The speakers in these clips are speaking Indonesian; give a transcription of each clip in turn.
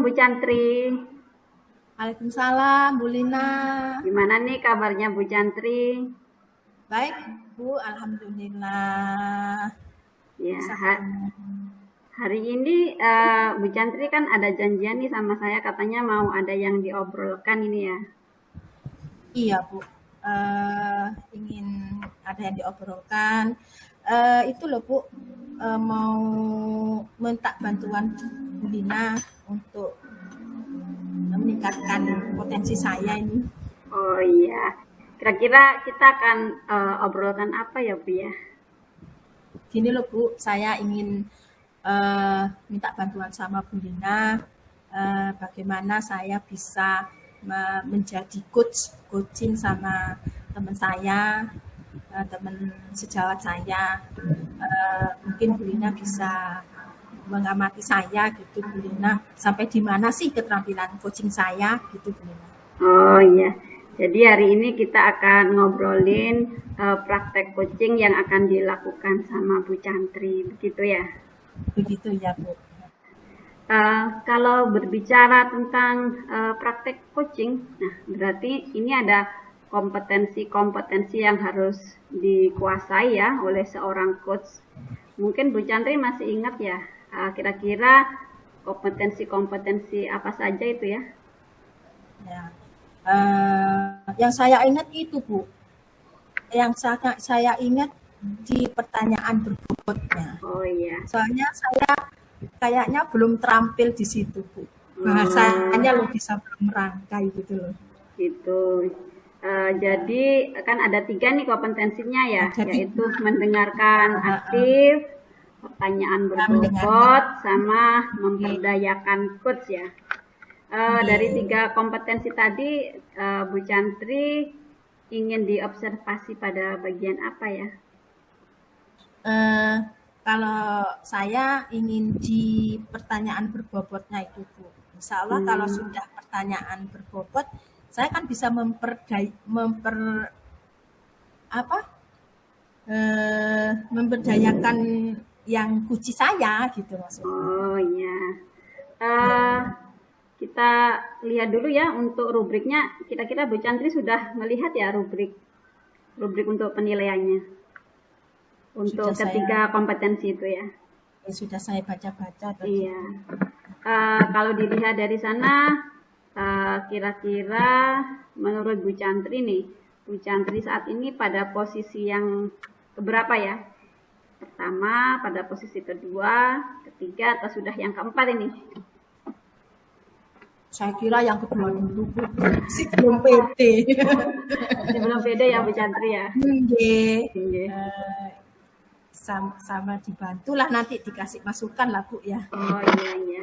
Bu Chantri. Waalaikumsalam, Bu Lina. Gimana nih kabarnya Bu Chantri? Baik, Bu. Alhamdulillah. Ya, Bisa ketemu. hari ini Bu Chantri kan ada janjian nih sama saya, katanya mau ada yang diobrolkan ini ya. Iya, Bu. Ingin ada yang diobrolkan. Itu loh, Bu. Mau minta bantuan Bu Lina untuk meningkatkan potensi saya ini. Oh iya, kira-kira kita akan obrolkan apa ya Bu ya? Gini loh Bu, saya ingin minta bantuan sama Bu Lina, bagaimana saya bisa menjadi coaching sama teman saya, teman sejawat saya. Mungkin Bu Lina bisa mengamati saya gitu Bu Lina, sampai di mana sih keterampilan coaching saya gitu Bu Lina. Oh iya, jadi hari ini kita akan ngobrolin praktek coaching yang akan dilakukan sama Bu Chantri, begitu ya? Begitu ya Bu. Kalau berbicara tentang praktek coaching, nah berarti ini ada kompetensi-kompetensi yang harus dikuasai ya oleh seorang coach. Mungkin Bu Chantri masih ingat ya, kira-kira kompetensi-kompetensi apa saja itu ya? Ya. Yang saya ingat itu Bu, yang saya ingat di pertanyaan berbobotnya. Oh iya. Soalnya saya kayaknya belum terampil di situ Bu. Bahasanya lo bisa belum merangkai gitu loh. Gitu. Jadi kan ada 3 nih kompetensinya ya, yaitu mendengarkan aktif, pertanyaan berbobot, sama memberdayakan coach ya. Dari 3 kompetensi tadi, Bu Chantri ingin diobservasi pada bagian apa ya? Kalau saya ingin di pertanyaan berbobotnya itu Bu. Insya Allah kalau sudah pertanyaan berbobot, saya kan bisa memberdayakan yang kunci saya gitu maksudnya. Oh iya. Kita lihat dulu ya untuk rubriknya. Kira-kira Bu Chantri sudah melihat ya rubrik untuk penilaiannya untuk ketiga kompetensi itu ya. Sudah saya baca-baca. Iya. Kalau dilihat dari sana, kira-kira menurut Bu Chantri nih, Bu Chantri saat ini pada posisi yang keberapa ya? Pertama, pada posisi kedua, ketiga, atau sudah yang keempat ini? Saya kira yang kedua dulu, sih belum pede. Belum pede ya Bu Chantri ya? Sama dibantulah nanti dikasih masukan lah Bu ya. Oh iya.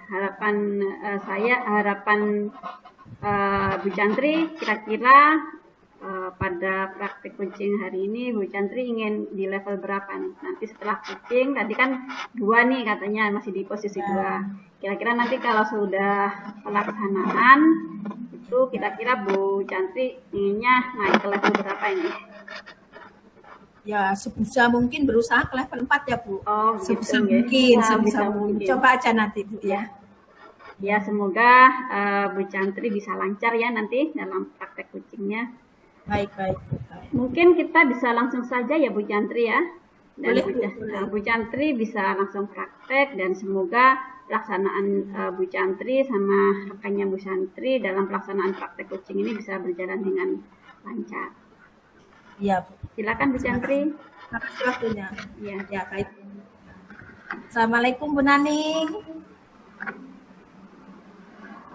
Harapan Bu Chantri kira-kira pada praktik coaching hari ini Bu Chantri ingin di level berapa nih? Nanti setelah coaching tadi kan 2 nih katanya masih di posisi 2. Kira-kira nanti kalau sudah pelaksanaan itu kira-kira Bu Chantri inginnya naik ke level berapa ini? Ya sebisa mungkin berusaha ke level 4 ya Bu. Oh, sebisa mungkin. Coba aja nanti Bu ya. Ya semoga Bu Chantri bisa lancar ya nanti dalam praktek coachingnya. Baik. Mungkin kita bisa langsung saja ya Bu Chantri ya. Dan boleh. Bu Chantri bisa langsung praktek dan semoga pelaksanaan Bu Chantri sama rekannya Bu Chantri dalam pelaksanaan praktek coaching ini bisa berjalan dengan lancar. Iya Bu. Silakan Bu Chantri. Makasih waktunya. Ya, baik. Assalamualaikum Bu Naning.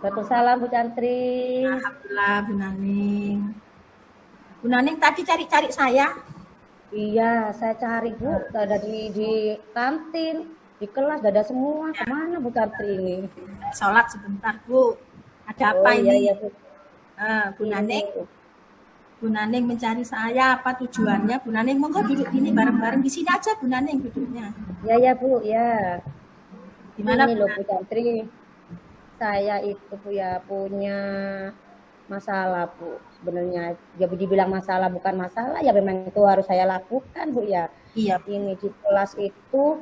Waalaikumsalam Bu Chantri. Alhamdulillah Bu Naning. Bu Naning tadi cari saya. Iya, saya cari Bu. Ada di kantin, di kelas, ada semua. Kemana Bu Chantri ini? Sholat sebentar Bu. Ada apa ini? Iya Bu. Bu Naning mencari saya, apa tujuannya? Bu Naning monggo duduk ini bareng-bareng di sini aja Bu Naning duduknya. Ya Bu, ya. Gimana ini loh Bu Chantri? Saya itu Bu ya punya masalah Bu. Sebenarnya ya dibilang masalah bukan masalah, ya memang itu harus saya lakukan Bu ya. Iya. Ini di kelas itu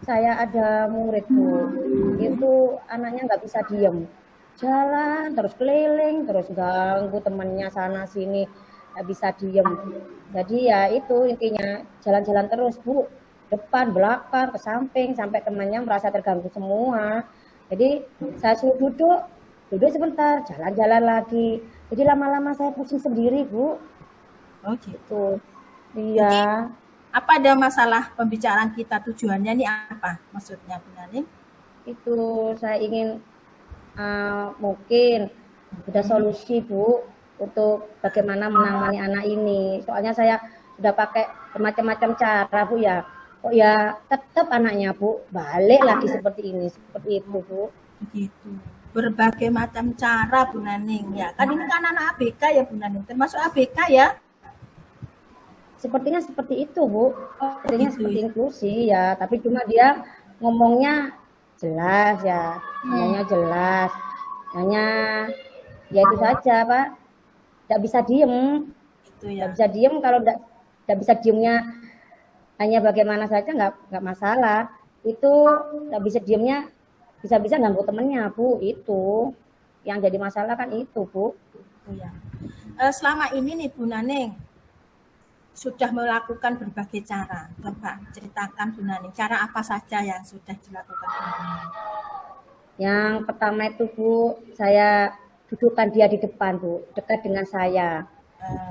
saya ada murid Bu, itu anaknya nggak bisa diem, jalan terus keliling, terus ganggu temannya sana sini, nggak bisa diem. Jadi ya itu intinya jalan-jalan terus Bu, depan, belakang, ke samping, sampai temannya merasa terganggu semua. Jadi saya suruh duduk sebentar, jalan-jalan lagi. Jadi lama-lama saya pusing sendiri Bu. Oh gitu. Tuh, iya. Apa ada masalah pembicaraan kita, tujuannya ini apa maksudnya Bu Naning? Itu saya ingin mungkin ada solusi Bu untuk bagaimana menangani anak ini. Soalnya saya sudah pakai bermacam-macam cara Bu ya. Kok ya tetap anaknya Bu balik lagi seperti ini, seperti itu Bu. Begitu. Berbagai macam cara Bu Naning ya. Kan ini kan anak ABK ya Bu Naning, termasuk ABK ya. Sepertinya seperti itu Bu. Sepertinya gitu seperti ya. inklusi ya, tapi cuma dia ngomongnya jelas ya, ngomongnya jelas. Hanya ya itu saja Pak. Tidak bisa diem. Gitu Nggak ya. bisa diem, kalau nggak bisa diemnya hanya bagaimana saja nggak masalah. Itu nggak bisa diemnya bisa-bisa ganggu temennya Bu, itu yang jadi masalah kan itu Bu. Gitu ya. Selama ini nih Bu Naning sudah melakukan berbagai cara. Coba ceritakan Bu Naning, cara apa saja yang sudah dilakukan Bu Naning? Yang pertama itu Bu, saya dudukkan dia di depan Bu, dekat dengan saya.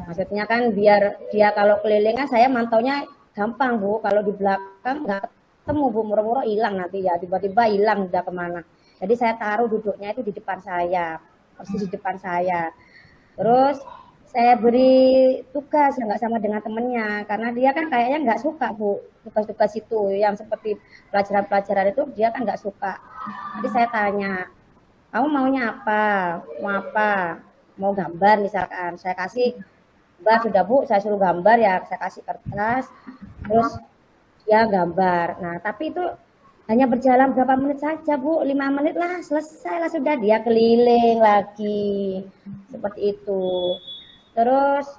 Maksudnya kan biar dia kalau keliling kan saya mantaunya gampang Bu, kalau di belakang nggak ketemu Bu, murah-murah hilang nanti ya, tiba-tiba hilang udah kemana. Jadi saya taruh duduknya itu di depan saya, persis di depan saya. Terus saya beri tugas yang nggak sama dengan temennya, karena dia kan kayaknya nggak suka Bu, tugas-tugas itu yang seperti pelajaran-pelajaran itu dia kan nggak suka. Jadi saya tanya, kamu maunya apa? Mau apa? Mau gambar misalkan, saya kasih gambar, sudah Bu, saya suruh gambar ya, saya kasih kertas, terus dia gambar. Nah tapi itu hanya berjalan berapa menit saja Bu, 5 menit lah selesai lah sudah, dia keliling lagi seperti itu. Terus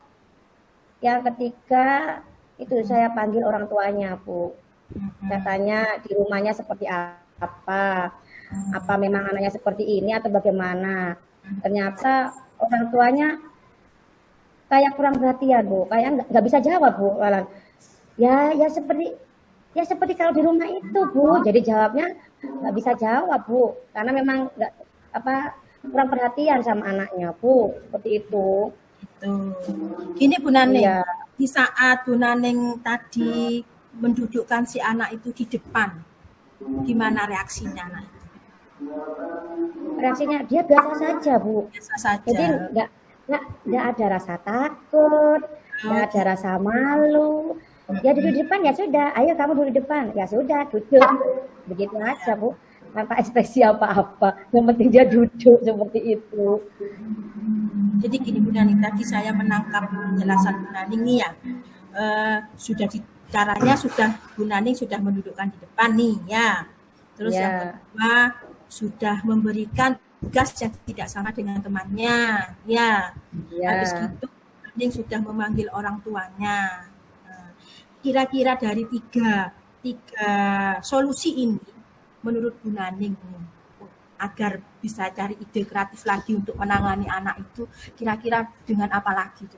yang ketiga itu saya panggil orang tuanya Bu, saya tanya di rumahnya seperti apa memang anaknya seperti ini atau bagaimana. Ternyata orang tuanya kayak kurang perhatian Bu, kayak nggak bisa jawab Bu, malah ya seperti kalau di rumah itu Bu, jadi jawabnya nggak bisa jawab Bu, karena memang nggak kurang perhatian sama anaknya Bu, seperti itu. Gini Bu Naning, Iya. di saat Bu Naning tadi mendudukkan si anak itu di depan, gimana reaksinya anak itu? Reaksinya dia biasa saja Bu, Biasa saja. jadi nggak ada rasa takut, nggak ada rasa malu. Ya duduk di depan ya sudah, ayo kamu duduk di depan, ya sudah duduk, begitu aja Bu, tanpa ekspresi apa-apa. Yang penting dia duduk seperti itu. Jadi gini Bu Naning, tadi saya menangkap penjelasan Bu Naning nih ya, caranya sudah Bu Naning sudah mendudukkan di depan nih ya. Terus Ya. yang kedua sudah memberikan tugas yang tidak sama dengan temannya ya. Ya. Habis itu Bu Naning sudah memanggil orang tuanya. Kira-kira dari tiga solusi ini menurut Bu Naning agar bisa cari ide kreatif lagi untuk menangani anak itu, kira-kira dengan apa lagi tuh?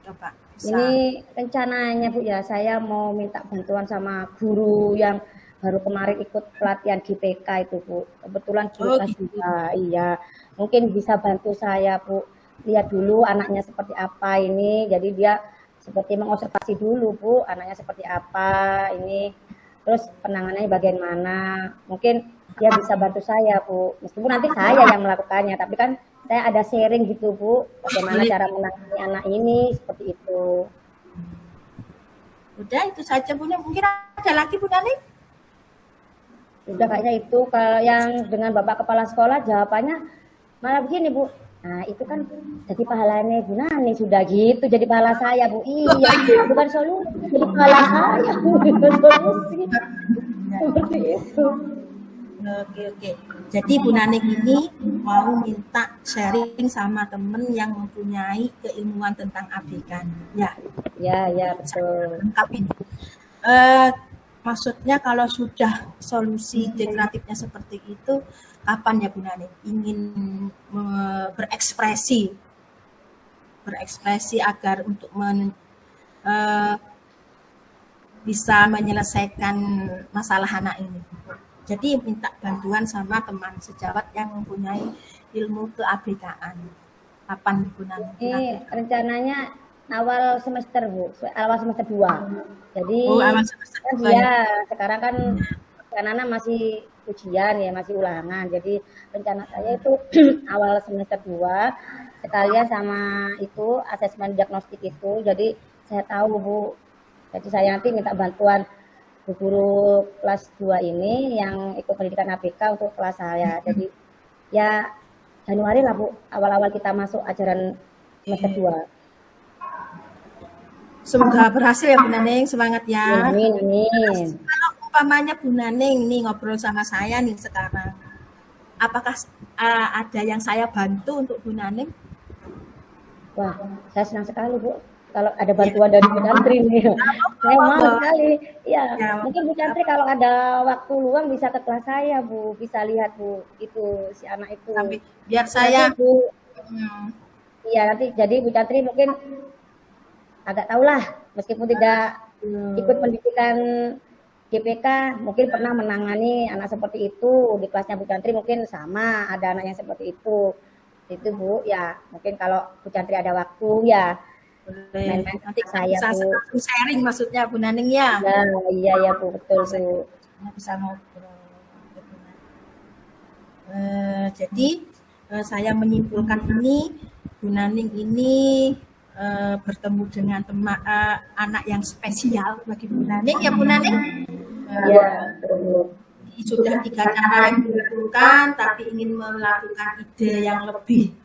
Coba. Bisa. Ini rencananya Bu ya, saya mau minta bantuan sama guru yang baru kemarin ikut pelatihan GPK itu Bu. Kebetulan guru kelas gitu. 3, iya. Mungkin bisa bantu saya Bu. Lihat dulu anaknya seperti apa ini. Jadi dia seperti mengobservasi dulu Bu, anaknya seperti apa ini. Terus penanganannya bagaimana. Mungkin dia bisa bantu saya Bu. Meskipun nanti saya yang melakukannya, tapi kan saya ada sharing gitu Bu, bagaimana cara menangani anak ini, seperti itu. Udah itu saja Bu Naning. Mungkin ada lagi Bu Naning? Udah kayaknya itu. Kalau yang dengan Bapak Kepala Sekolah jawabannya malah begini Bu. Nah itu kan jadi pahalanya Bu Naning sudah gitu, jadi pahala saya Bu. Iya, bukan solusi, jadi pahala saya bukan solusi. Seperti itu. Oke. Jadi Bu Naning ini mau minta sharing sama temen yang mempunyai keilmuan tentang ABK. Ya. Ya betul. Lengkap ini. Maksudnya kalau sudah solusi deklaratifnya seperti itu, kapan ya Bu Nani ingin berekspresi agar untuk bisa menyelesaikan masalah anak ini. Jadi minta bantuan sama teman sejawat yang mempunyai ilmu keABK-an. Kapan Bu Nani? Ini rencananya awal semester Bu, awal semester 2. Jadi awal semester kan 2 dia sekarang kan anak-anak masih ujian ya, masih ulangan. Jadi rencana saya itu awal semester 2 sekalian sama itu asesmen diagnostik itu. Jadi saya tahu Bu. Jadi saya nanti minta bantuan Bu guru kelas 2 ini yang ikut pendidikan ABK untuk kelas saya. Jadi ya Januari lah Bu, awal-awal kita masuk ajaran semester 2. Semoga berhasil ya Bu Naning, semangat ya. Amin, amin. Kalau umpamanya Bu Naning nih ngobrol sama saya nih sekarang, apakah ada yang saya bantu untuk Bu Naning? Wah, saya senang sekali Bu. Kalau ada bantuan dari Bu Chantri nih, saya mau sekali. Ya, mungkin Bu Chantri kalau ada waktu luang bisa ke kelas saya Bu, bisa lihat Bu itu si anak itu. Tapi biar saya Bu. Iya nanti jadi Bu Chantri mungkin agak tahulah meskipun tidak ikut pendidikan GPK mungkin pernah menangani anak seperti itu di kelasnya Bu Chantri mungkin sama ada anak yang seperti itu Bu ya mungkin kalau Bu Chantri ada waktu ya main-main nanti saya bisa Bu sharing maksudnya Bu Naning ya. Iya ya Bu betul Bu bisa ngobrol. Jadi saya menyimpulkan ini Bu Naning ini bertemu dengan anak yang spesial bagi Bu Naning ya Bu Naning. Ya Sudah 3 cara yang dilakukan tapi ingin melakukan ide yang lebih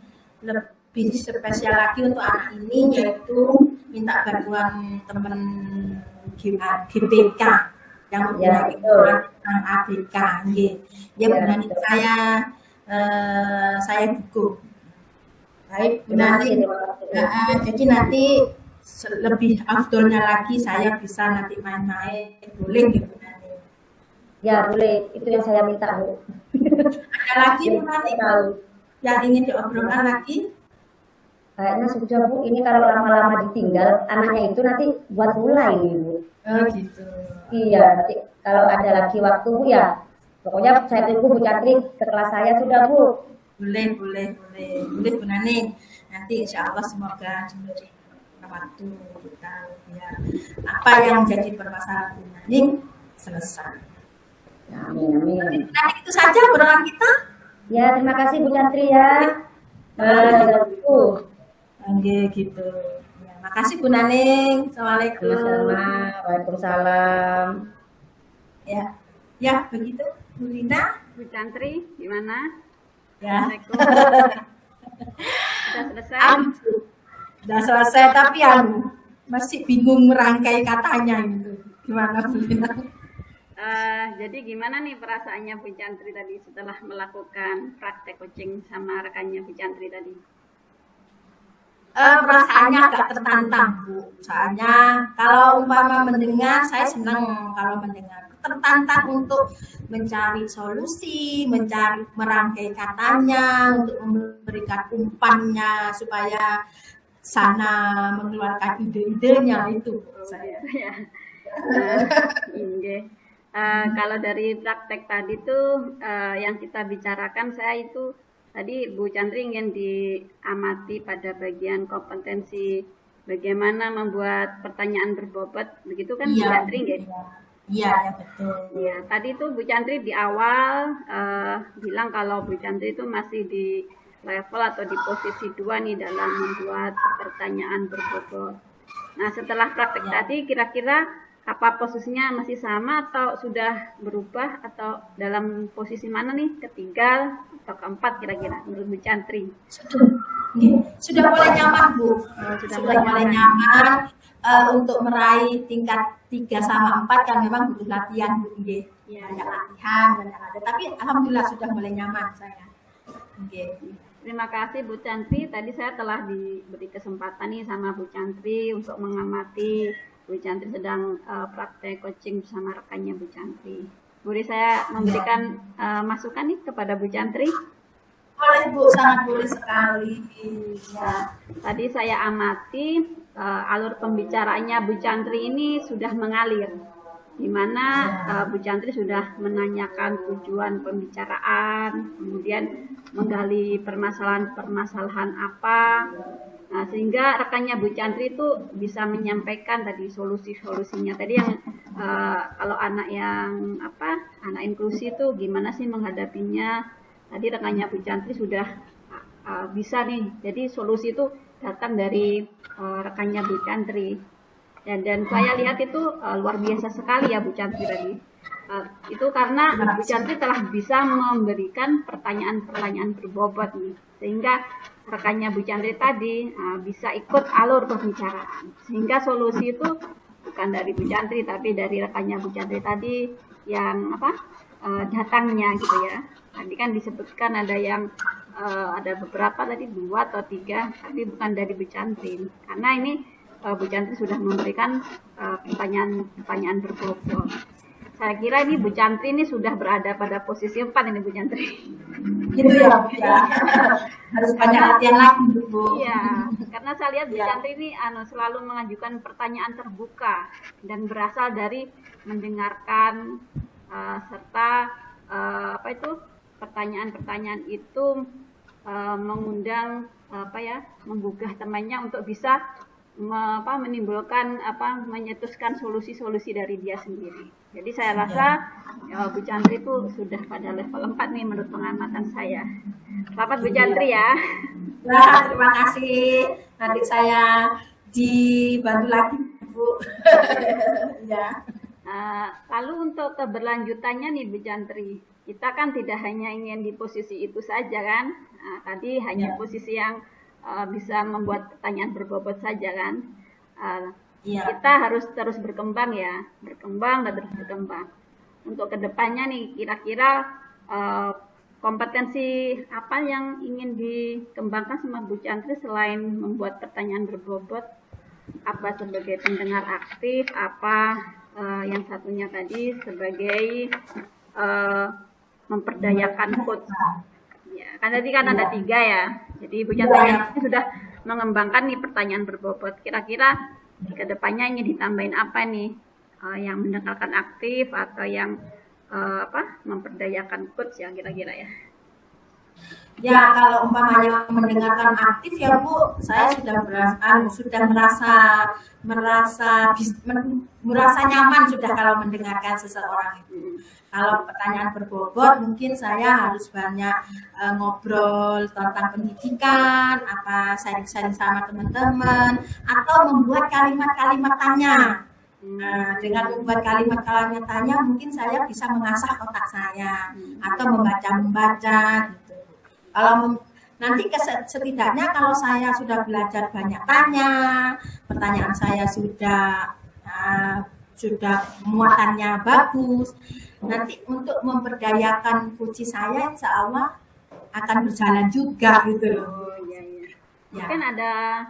spesial lagi untuk anak ini yaitu minta bantuan teman GPK yang mempunyai tentang ABK. Ya Bu Naning saya dukung. Baik Bu Naning. Jadi nanti lebih afdolnya lagi saya bisa nanti main-main boleh ya Bu Naning. Ya boleh itu yang saya minta Bu. Ada lagi Bu Naning yang ingin diobrolkan lagi? Kayaknya sudah Bu, ini kalau lama-lama ditinggal, anaknya itu nanti buat mulai Bu. Oh gitu. Iya, nanti kalau ada lagi waktu Bu ya, pokoknya saya tunggu Bu Chantri ke kelas saya sudah Bu. Boleh Bu Naning. Nanti insya Allah semoga diberi waktu kita biar apa yang jadi permasalahan Bu Naning selesai. Amin, amin. Nah, itu saja obrolan kita. Ya, terima kasih Bu Chantri ya. Oke gitu. Ya, makasih Bu Naning. Assalamualaikum. Waalaikumsalam. Ya begitu Bu Lina. Bu Chantri gimana? Ya. Sudah selesai? Sudah selesai tapi masih bingung merangkai katanya itu. Gimana Bu Lina? Jadi gimana nih perasaannya Bu Chantri tadi setelah melakukan praktek coaching sama rekannya Bu Chantri tadi? Perasaannya agak tertantang Bu. Soalnya kalau umpama mendengar saya senang kalau mendengar. Tertantang untuk mencari solusi, merangkai katanya, untuk memberikan umpannya supaya sana mengeluarkan ide-idenya itu saya. Kalau dari praktek tadi tuh yang kita bicarakan saya itu tadi Bu Chantri ingin diamati pada bagian kompetensi bagaimana membuat pertanyaan berbobot begitu kan Bu Chantri nggih? Iya betul. Ya tadi tuh Bu Chantri di awal bilang kalau Bu Chantri itu masih di level atau di posisi 2 nih dalam membuat pertanyaan berbobot. Nah setelah praktek tadi kira-kira apa posisinya masih sama atau sudah berubah atau dalam posisi mana nih ketiga atau keempat kira-kira menurut Bu Chantri? Sudah mulai nyaman Bu. Sudah mulai nyaman untuk meraih tingkat 3 sama 4 kan memang butuh latihan Bu. Banyak latihan, banyak ada. Tapi alhamdulillah sudah mulai nyaman saya. Terima kasih Bu Chantri. Tadi saya telah diberi kesempatan nih sama Bu Chantri untuk mengamati Bu Chantri sedang praktek coaching bersama rekannya Bu Chantri. Boleh saya memberikan masukan nih kepada Bu Chantri? Boleh Bu, sangat boleh sekali. Ya, tadi saya amati alur pembicaraannya Bu Chantri ini sudah mengalir, di mana Bu Chantri sudah menanyakan tujuan pembicaraan, kemudian menggali permasalahan-permasalahan apa, nah, sehingga rekannya Bu Chantri itu bisa menyampaikan tadi solusi-solusinya. Tadi yang kalau anak yang anak inklusi itu gimana sih menghadapinya? Tadi rekannya Bu Chantri sudah bisa nih. Jadi solusi itu datang dari rekannya Bu Chantri. Dan saya lihat itu luar biasa sekali ya Bu Chantri tadi. Itu karena Bu Chantri telah bisa memberikan pertanyaan-pertanyaan berbobot nih, sehingga rekannya Bu Chantri tadi bisa ikut alur pembicaraan. Sehingga solusi itu bukan dari Bu Chantri tapi dari rekannya Bu Chantri tadi yang datangnya gitu ya. Tadi kan disebutkan ada yang ada beberapa tadi 2 atau 3, tapi bukan dari Bu Chantri. Karena ini Bu Chantri sudah memberikan pertanyaan berbobot. Saya kira ini Bu Chantri ini sudah berada pada posisi 4 ini Bu Chantri. Gitu ya, Bu ya. Harus banyak latihan lagi Bu. Iya, karena saya lihat Bu Chantri ini selalu mengajukan pertanyaan terbuka dan berasal dari mendengarkan serta pertanyaan-pertanyaan itu mengundang menggugah temannya untuk bisa menimbulkan menyetuskan solusi-solusi dari dia sendiri. Jadi saya rasa Bu Chantri itu sudah pada level 4 nih menurut pengamatan saya. Selamat Bu Chantri ya. Nah, terima kasih. Nanti saya dibantu lagi Bu. Ya. Lalu untuk keberlanjutannya nih Bu Chantri, kita kan tidak hanya ingin di posisi itu saja kan. Tadi hanya posisi yang bisa membuat pertanyaan berbobot saja kan. Kita harus terus berkembang ya, berkembang dan terus berkembang. Untuk kedepannya nih kira-kira kompetensi apa yang ingin dikembangkan sama Bu Chantri selain membuat pertanyaan berbobot, apa sebagai pendengar aktif, apa yang satunya tadi sebagai memperdayakan coach. Ya, kan tadi kan ada 3 ya. Jadi Bu Chantri sudah mengembangkan nih pertanyaan berbobot. Kira-kira ke depannya ingin ditambahin apa nih? Yang mendengarkan aktif atau yang memperdayakan coach yang kira-kira ya? Ya, kalau umpamanya mendengarkan aktif ya Bu, saya sudah merasa nyaman sudah kalau mendengarkan seseorang itu. Kalau pertanyaan berbobot, mungkin saya harus banyak ngobrol tentang pendidikan, sharing-sharing sama teman-teman, atau membuat kalimat-kalimat tanya. Dengan membuat kalimat-kalimat tanya, mungkin saya bisa mengasah otak saya atau membaca gitu. Kalau nanti setidaknya kalau saya sudah belajar banyak tanya, pertanyaan saya sudah muatannya bagus, nanti untuk memperdayakan kunci saya insya Allah akan berjalan juga gitu loh. Iya. Mungkin ada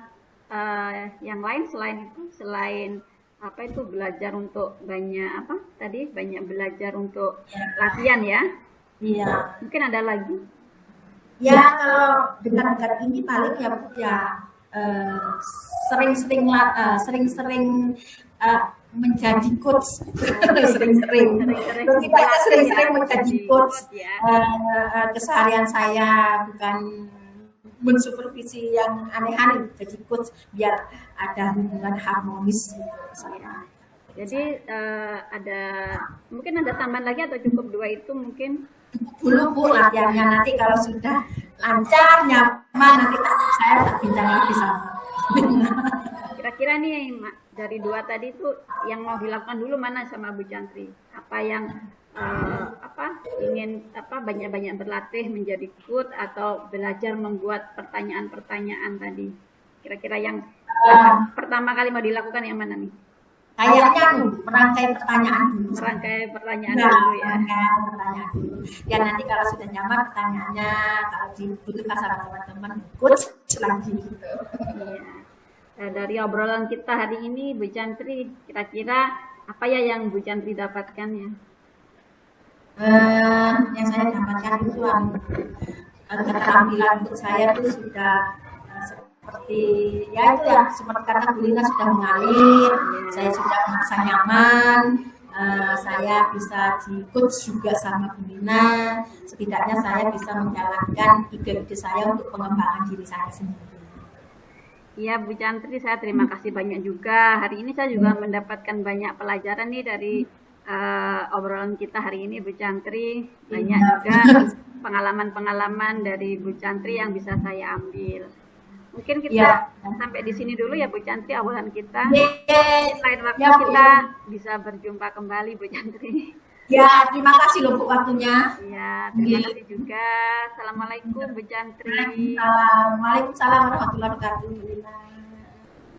yang lain selain itu, selain belajar untuk banyak banyak belajar untuk latihan ya. Iya. Mungkin ada lagi. Ya kalau dekat-dekat ini paling sering-sering menjadi coach, sering-sering menjadi coach. Keseharian saya bukan mensupervisi yang aneh-aneh, jadi coach biar ada hubungan harmonis saya. Jadi mungkin ada tambahan lagi atau cukup 2 itu mungkin? Dulu Bu latihannya, nanti kalau sudah lancar nyaman nanti saya tak bincang lagi sama. Kira-kira nih dari 2 tadi itu yang mau dilakukan dulu mana sama Bu Chantri? Apa yang ingin banyak-banyak berlatih menjadi coach atau belajar membuat pertanyaan-pertanyaan tadi? Kira-kira yang pertama kali mau dilakukan yang mana nih? Kayaknya merangkai pertanyaan dulu. Merangkai pertanyaan dulu ya. Pertanyaan dulu. Ya nanti kalau sudah nyaman pertanyaannya, kalau dibutuhkan sama teman-teman, coach lagi gitu. Iya. dari obrolan kita hari ini, Bu Chantri, kira-kira apa ya yang Bu Chantri dapatkan ya? Yang saya dapatkan itu keterampilan untuk saya itu sudah seperti ya itu ya seperti kata Bu Lina sudah mengalir, saya sudah merasa nyaman, saya bisa di coach juga sama Bu Lina, setidaknya saya bisa menjalankan ide-ide saya untuk pengembangan diri saya sendiri. Iya Bu Chantri, saya terima kasih banyak juga. Hari ini saya juga mendapatkan banyak pelajaran nih dari obrolan kita hari ini Bu Chantri. Banyak juga pengalaman-pengalaman dari Bu Chantri yang bisa saya ambil. Mungkin kita sampai di sini dulu ya Bu Chantri obrolan kita. Lain waktu kita bisa berjumpa kembali Bu Chantri. Ya, terima kasih loh Bu waktunya. Ya, terima kasih juga. Assalamualaikum Bu Chantri. Waalaikumsalam warahmatullahi wabarakatuh.